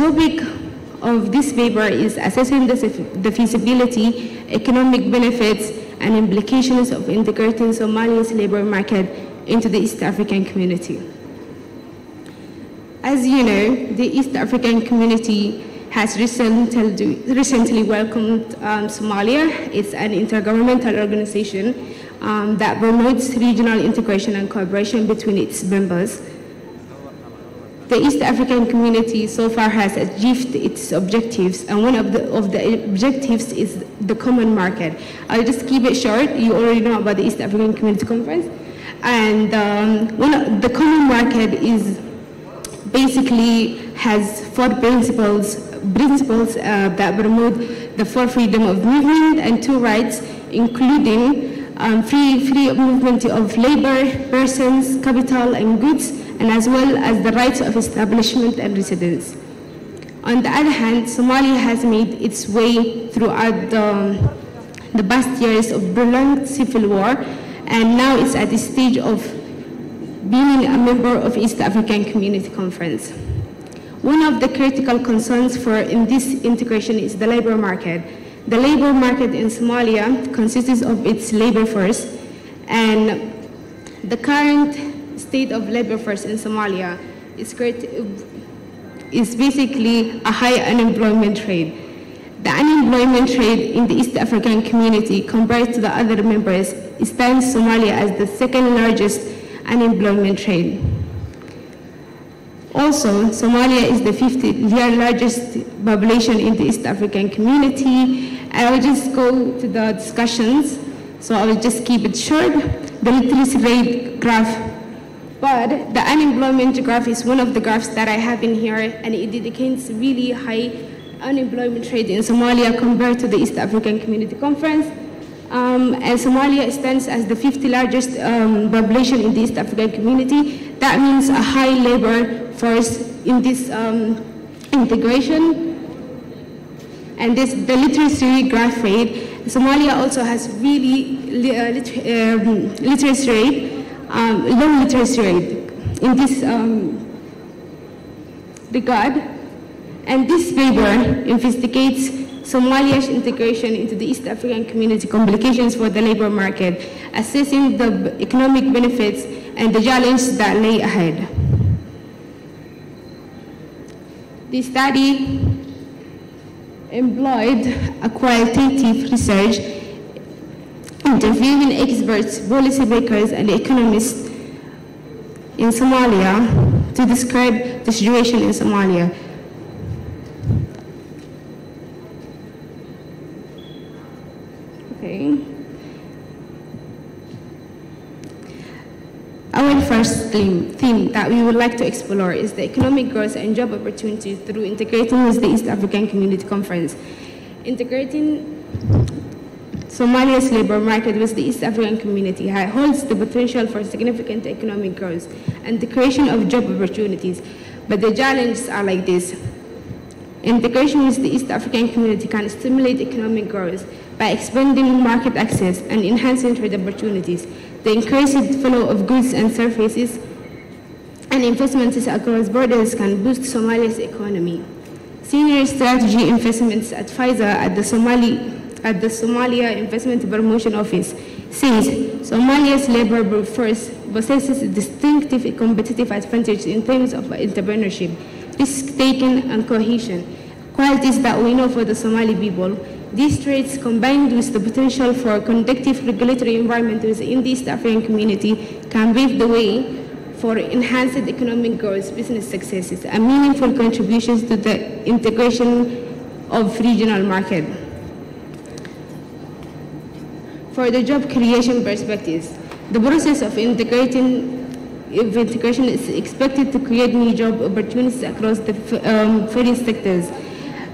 topic of this paper is assessing the feasibility, economic benefits, and implications of integrating Somalia's labor market into the East African community. As you know, the East African community has recently welcomed Somalia. It's an intergovernmental organization that promotes regional integration and cooperation between its members. The East African community so far has achieved its objectives, and one of the objectives is the common market. I'll just keep it short. You already know about the East African Community Conference. And the common market is basically has 4 principles that promote the 4 freedom of movement and 2 rights, including free movement of labor, persons, capital, and goods, and as well as the rights of establishment and residence. On the other hand, Somalia has made its way throughout the past years of prolonged civil war, and now it's at the stage of being a member of East African Community Conference. One of the critical concerns in this integration is the labor market. The labor market in Somalia consists of its labor force, and the current state of labor force in Somalia is basically a high unemployment rate. The unemployment rate in the East African community compared to the other members stands Somalia as the 2nd largest unemployment rate. Also, Somalia is the 5th largest population in the East African community. I will just go to the discussions, so I will just keep it short. The literacy rate graph, but the unemployment graph is one of the graphs that I have in here, and it indicates really high unemployment rate in Somalia compared to the East African Community Conference. And Somalia stands as the 5th largest population in the East African community. That means a high labor force in this integration. And the literacy graph rate, Somalia also has really literacy rate, low literacy rate in this regard. And this paper investigates Somalia's integration into the East African community, complications for the labor market, assessing the economic benefits and the challenges that lay ahead. The study employed a qualitative research interviewing experts, policymakers, and economists in Somalia to describe the situation in Somalia. Okay. Our first theme that we would like to explore is the economic growth and job opportunities through integrating with the East African Community Conference. Integrating Somalia's labor market with the East African community holds the potential for significant economic growth and the creation of job opportunities. But the challenges are like this. Integration with the East African community can stimulate economic growth by expanding market access and enhancing trade opportunities. The increased flow of goods and services and investments across borders can boost Somalia's economy. Senior strategy investments advisor at the Somalia Investment Promotion Office says Somalia's labor force possesses a distinctive competitive advantage in terms of entrepreneurship, risk-taking, and cohesion, qualities that we know for the Somali people. These traits, combined with the potential for a conducive regulatory environment within the East African community, can pave the way for enhanced economic growth, business successes, and meaningful contributions to the integration of regional market. For the job creation perspectives, the process of integration is expected to create new job opportunities across the various sectors.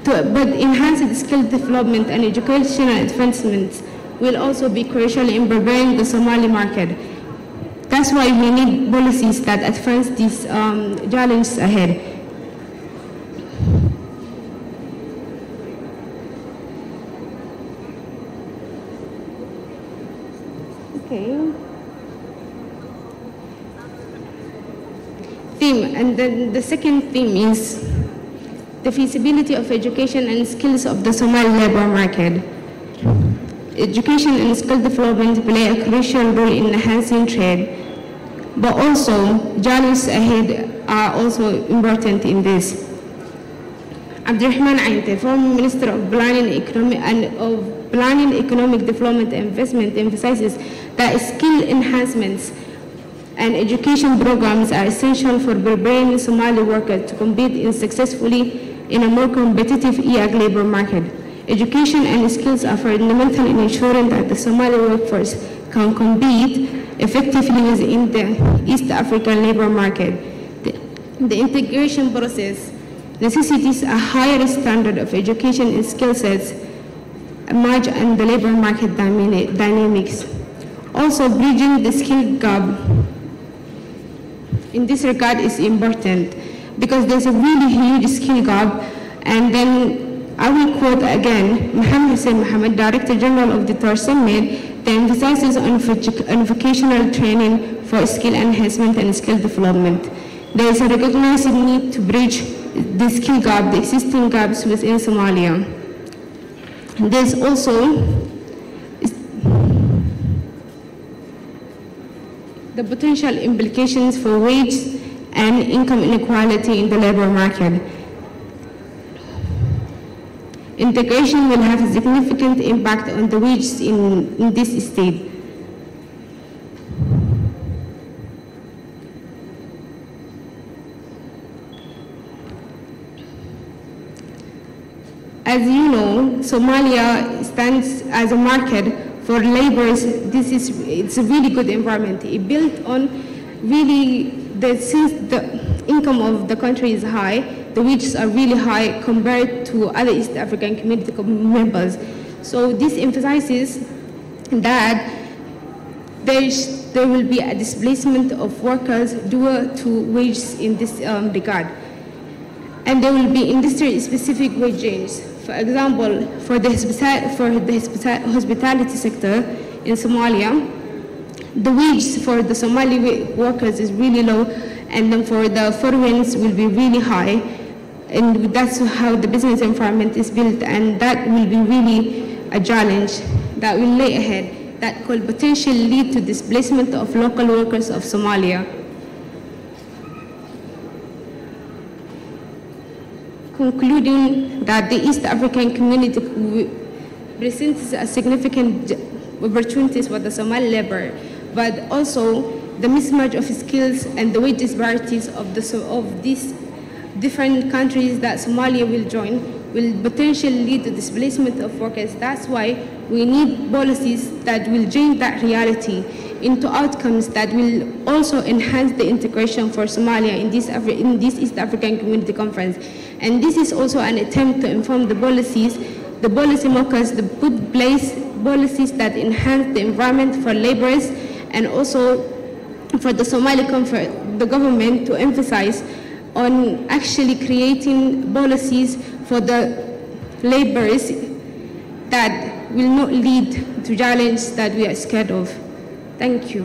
But enhanced skill development and educational advancements will also be crucial in preparing the Somali market. That's why we need policies that advance these challenges ahead. Okay. Theme, and then the second theme is the feasibility of education and skills of the Somali labor market. Education and skill development play a crucial role in enhancing trade, but also challenges ahead are also important in this. Abdurrahman Ainte, former Minister of Planning, Economic Development and Investment, emphasizes that skill enhancements and education programs are essential for preparing Somali workers to compete successfully in a more competitive EAG labor market. Education and skills are fundamental in ensuring that the Somali workforce can compete effectively within the East African labor market. The integration process necessitates a higher standard of education and skill sets emerge in the labor market dynamics. Also, bridging the skill gap in this regard is important because there's a really huge skill gap. And then I will quote again Mohammed Hussein Mohammed, Director General of the Third Summit, that emphasizes on vocational training for skill enhancement and skill development. There is a recognized need to bridge the skill gap, the existing gaps within Somalia. There's also the potential implications for wage and income inequality in the labor market. Integration will have a significant impact on the wages in this state. As you know, Somalia stands as a market for laborers. It's a really good environment. It built on really, since the income of the country is high, the wages are really high compared to other East African community members. So this emphasizes that there will be a displacement of workers due to wages in this regard. And there will be industry-specific wage changes. For example, for the hospitality sector in Somalia, the wages for the Somali workers is really low, and then for the foreigners will be really high. And that's how the business environment is built, and that will be really a challenge that will lay ahead that could potentially lead to displacement of local workers of Somalia. Concluding that the East African community presents a significant opportunities for the Somali labor, but also the mismatch of skills and the wage disparities of these different countries that Somalia will join will potentially lead to displacement of workers. That's why we need policies that will change that reality into outcomes that will also enhance the integration for Somalia in this East African Community Conference. And this is also an attempt to inform the policies, the policymakers, to put place policies that enhance the environment for laborers, and also for the Somali the government to emphasize on actually creating policies for the laborers that will not lead to challenges that we are scared of. Thank you.